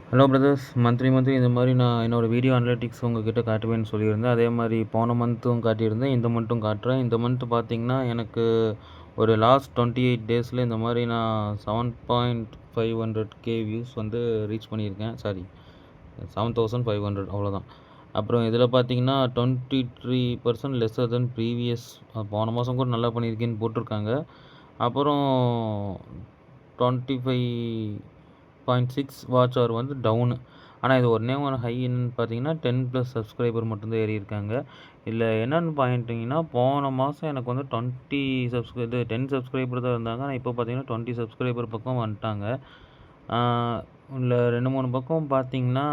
Hello brothers. Monthly இந்த மாதிரி நான் என்னோடய வீடியோ அனலிட்டிக்ஸ் உங்ககிட்ட காட்டுவேன்னு சொல்லியிருந்தேன். அதே மாதிரி போன மந்த்தும் காட்டியிருந்தேன், இந்த மந்த்தும் காட்டுறேன். இந்த மந்த்து பார்த்தீங்கன்னா எனக்கு ஒரு லாஸ்ட் 28 டேஸில் இந்த மாதிரி நான் 7.500K வியூஸ் வந்து ரீச் பண்ணியிருக்கேன். சாரி, 7500 அவ்வளோதான். அப்புறம் இதில் பார்த்தீங்கன்னா 23% லெஸ்ஸர் தென் ப்ரீவியஸ். போன மாதம் கூட நல்லா பண்ணியிருக்கேன்னு போட்டிருக்காங்க. அப்புறம் 25.6 வாட்ச் ஹவர் வந்து டவுனு. ஆனால் இது ஒன்றே ஒன்று ஹை என்னன்னு பார்த்தீங்கன்னா 10+ சப்ஸ்கிரைபர் மட்டும்தான் ஏறியிருக்காங்க. இதில் என்னென்னு பாயிண்டிங்கன்னா, போன மாதம் எனக்கு வந்து 10 சப்ஸ்கிரைபர் தான் இருந்தாங்க. ஆனால் இப்போ பார்த்தீங்கன்னா 20 சப்ஸ்கிரைபர் பக்கம் வந்துட்டாங்க. இல்லை 2-3 பக்கம் பார்த்தீங்கன்னா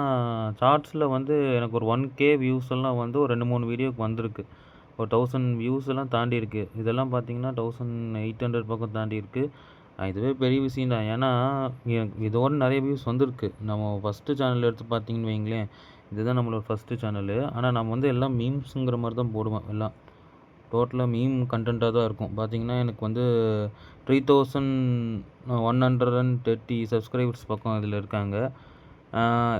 ஷார்ட்ஸில் வந்து எனக்கு ஒரு 1K வியூஸ் எல்லாம் வந்து ஒரு 2-3 வீடியோக்கு வந்திருக்கு. ஒரு 1000 வியூஸ் எல்லாம் தாண்டி இருக்குது. இதெல்லாம் பார்த்தீங்கன்னா 1800 பக்கம் தாண்டி இருக்குது. இதுவே பெரிய விஷயம் தான். ஏன்னா இதோட நிறைய வியூஸ் வந்திருக்கு. நம்ம ஃபஸ்ட்டு சேனல் எடுத்து பார்த்தீங்கன்னு வைங்களேன், இதுதான் நம்மளோட ஃபஸ்ட்டு சேனலு. ஆனால் நம்ம வந்து எல்லாம் மீம்ஸுங்கிற மாதிரி தான் போடுவேன். எல்லாம் டோட்டலாக மீம் கண்டென்ட்டாக தான் இருக்கும். பார்த்தீங்கன்னா எனக்கு வந்து 3130 சப்ஸ்கிரைபர்ஸ் பக்கம் இதில் இருக்காங்க.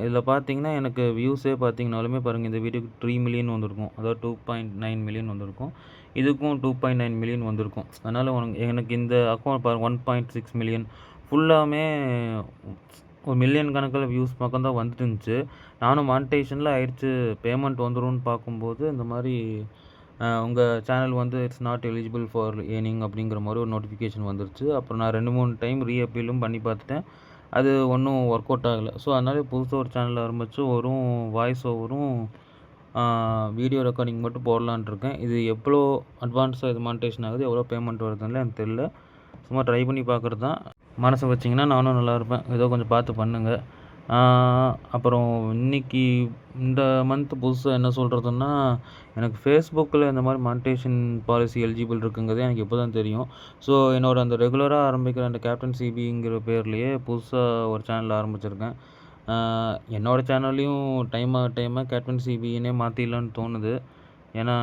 இதில் பார்த்தீங்கன்னா எனக்கு வியூஸே பார்த்தீங்கனாலுமே பாருங்கள், இந்த வீடியோக்கு 3 மில்லியன் வந்திருக்கும். அதாவது 2.9 மில்லியன் வந்திருக்கும். இதுக்கும் 2.9 மில்லியன் வந்திருக்கும். அதனால் எனக்கு இந்த அக்கௌண்ட் பாருங்கள் 1.6 மில்லியன் ஃபுல்லாமே ஒரு மில்லியன் கணக்கில் வியூஸ் பக்கம் தான் வந்துட்டு இருந்துச்சு. நானும் மானிட்டைசேஷனில் ஆயிடுச்சு, பேமெண்ட் வந்துரும்னு பார்க்கும்போது இந்த மாதிரி உங்கள் சேனல் வந்து it's not eligible for earning அப்படிங்கிற மாதிரி ஒரு நோட்டிஃபிகேஷன் வந்துருச்சு. அப்புறம் நான் 2-3 டைம் ரீஅப்பீலும் பண்ணி பார்த்துட்டேன். அது ஒன்றும் ஒர்க் அவுட் ஆகலை. ஸோ அதனால புதுசாக ஒரு சேனல் ஆரம்பித்து வெறும் வாய்ஸ் ஓவரும் வீடியோ ரெக்கார்டிங் மட்டும் போடலான்ட்டு இருக்கேன். இது எவ்வளோ அட்வான்ஸாக இது மானிட்டைசேஷன் ஆகுது, எவ்வளோ பேமெண்ட் வருதுன்னு எனக்கு தெரியல. சும்மா ட்ரை பண்ணி பார்க்குறது தான். மனசை வச்சிங்கன்னா நானும் நல்லாயிருப்பேன். ஏதோ கொஞ்சம் பார்த்து பண்ணுங்கள். அப்புறம் இன்றைக்கி இந்த மந்த் புதுசாக என்ன சொல்கிறதுன்னா, எனக்கு ஃபேஸ்புக்கில் இந்த மாதிரி மானிட்டைசேஷன் பாலிசி எலிஜிபிள் இருக்குங்கிறது எனக்கு இப்போ தான் தெரியும். ஸோ என்னோடய அந்த ரெகுலராக ஆரம்பிக்கிற அந்த கேப்டன் சிபிங்கிற பேர்லேயே புதுசாக ஒரு சேனல் ஆரம்பிச்சிருக்கேன். என்னோடய சேனல்லையும் டைமாக கேப்டன் சிபின்னே மாற்றிடலான்னு தோணுது. ஏன்னா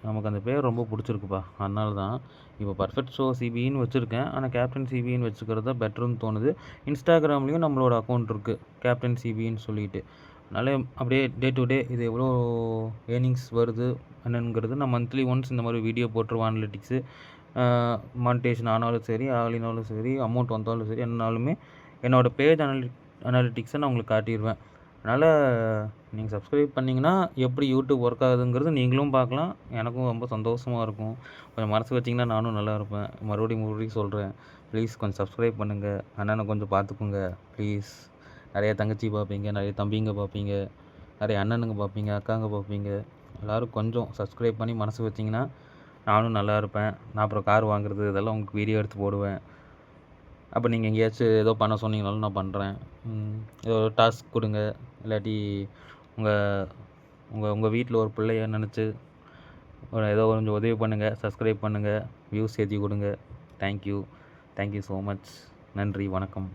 நமக்கு அந்த பேர் ரொம்ப பிடிச்சிருக்குப்பா. அதனால தான் இப்போ பர்ஃபெக்ட் ஷோ சிபின்னு வச்சுருக்கேன். ஆனால் கேப்டன் சிபின்னு வச்சுக்கிறது தான் பெட்டர்னு தோணுது. இன்ஸ்டாகிராம்லேயும் நம்மளோட அக்கௌண்ட் இருக்குது, கேப்டன் சிபின்னு சொல்லிட்டு. அதனால் அப்படியே டே டு டே இது எவ்வளோ ஏர்னிங்ஸ் வருது என்னங்கிறது நான் மந்த்லி ஒன்ஸ் இந்த மாதிரி வீடியோ போட்டுருவேன். அனலிட்டிக்ஸு மானிட்டைசேஷன் ஆனாலும் சரி, ஆகலினாலும் சரி, அமௌண்ட் வந்தாலும் சரி, என்னாலுமே என்னோடய பேஜ் அனலிட்டிக்ஸை நான் உங்களுக்கு காட்டிடுவேன். அதனால் நீங்கள் சப்ஸ்கிரைப் பண்ணிங்கன்னா எப்படி யூடியூப் ஒர்க் ஆகுதுங்கிறது நீங்களும் பார்க்கலாம். எனக்கும் ரொம்ப சந்தோஷமாக இருக்கும். கொஞ்சம் மனசு வச்சிங்கன்னா நானும் நல்லா இருப்பேன். மறுபடியும் சொல்கிறேன், ப்ளீஸ் கொஞ்சம் சப்ஸ்கிரைப் பண்ணுங்கள். அண்ணனை கொஞ்சம் பார்த்துக்குங்க ப்ளீஸ். நிறைய தங்கச்சி பார்ப்பீங்க, நிறைய தம்பிங்க பார்ப்பீங்க, நிறைய அண்ணனுங்க பார்ப்பீங்க, அக்காங்க பார்ப்பீங்க. எல்லோரும் கொஞ்சம் சப்ஸ்கிரைப் பண்ணி மனசு வச்சிங்கன்னா நானும் நல்லா இருப்பேன். நான் அப்புறம் கார் வாங்குறது இதெல்லாம் உங்களுக்கு வீடியோ எடுத்து போடுவேன். அப்போ நீங்கள் எங்கேயாச்சும் ஏதோ பண்ண சொன்னீங்கனாலும் நான் பண்ணுறேன். ஏதோ ஒரு டாஸ்க் கொடுங்க, இல்லாட்டி உங்கள் வீட்டில் ஒரு பிள்ளைய நினச்சி ஏதோ கொஞ்சம் உதவி பண்ணுங்கள். சப்ஸ்கிரைப் பண்ணுங்கள், வியூஸ் ஏற்றி கொடுங்க. Thank you so much. நன்றி, வணக்கம்.